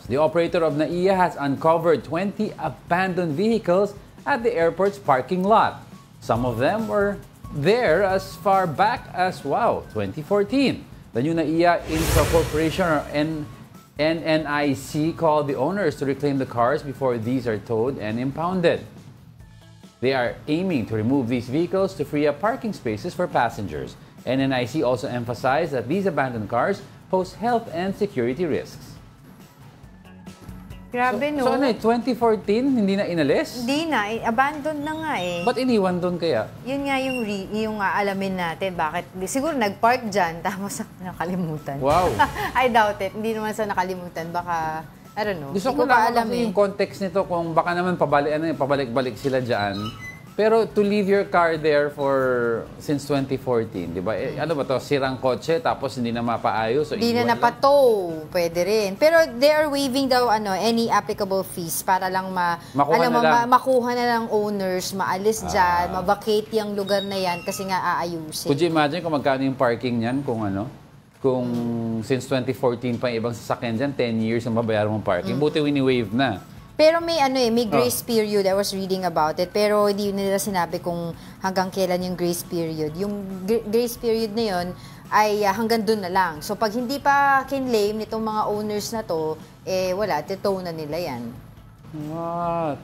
The operator of NAIA has uncovered 20 abandoned vehicles at the airport's parking lot. Some of them were there as far back as, 2014. The new NAIA Infra Corporation, or NNIC, called the owners to reclaim the cars before these are towed and impounded. They are aiming to remove these vehicles to free up parking spaces for passengers. NNIC also emphasized that these abandoned cars pose health and security risks. Grabe, no? So ano 2014, hindi na inalis? Hindi na, abandoned na nga eh. Ba't iniwan doon kaya? Yun nga yung alamin natin, bakit, siguro nag-park dyan, tapos nakalimutan. Wow. I doubt it, hindi naman sa nakalimutan, baka, I don't know. Gusto ko lang kasi yung context nito, kung baka naman pabalik-balik sila dyan. Pero to leave your car there since 2014, di ba? Ano ba to? Sirang kotse, tapos hindi na mapaayos. Hindi na napato. Pwede rin. Pero they are waiving daw any applicable fees para lang makuha na lang owners, maalis dyan, ma-vacate yung lugar na yan kasi nga aayusin. Could you imagine kung magkano yung parking niyan kung since 2014 pa yung ibang sasakyan dyan, 10 years ang babayaran mong parking. Buti wini-waive na. Pero may may grace period. I was reading about it. Pero hindi nila sinabi kung hanggang kailan yung grace period. Yung grace period na yun ay hanggang dun na lang. So pag hindi pa kinlaim nitong mga owners na to, wala, titow na nila yan. 10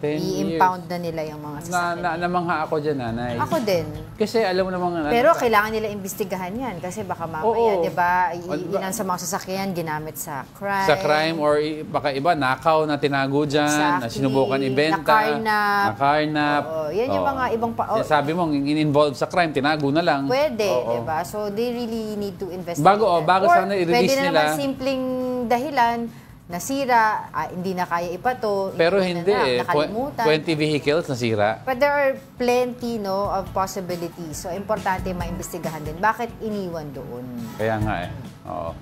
years. I-impound na nila yung mga sasakyan. Namangha ako dyan, nanay. Ako din. Kasi alam mo namang... Pero kailangan nila imbestigahan yan kasi baka mamaya, di ba, ilan sa mga sasakyan ginamit sa crime. Sa crime or baka iba, nakaw na tinago dyan, na sinubukan ibenta. Nakarnap. Yan yung mga ibang... Sabi mo, in-involved sa crime, tinago na lang. Pwede, di ba? So they really need to investigate. Bago sana i-release nila. Pwede naman simpleng dahilan, nasira, hindi na kaya ipato. Pero hindi nakalimutan. 20 vehicles nasira. But there are plenty of possibilities. So, importante maimbestigahan din. Bakit iniwan doon? Kaya nga Oo.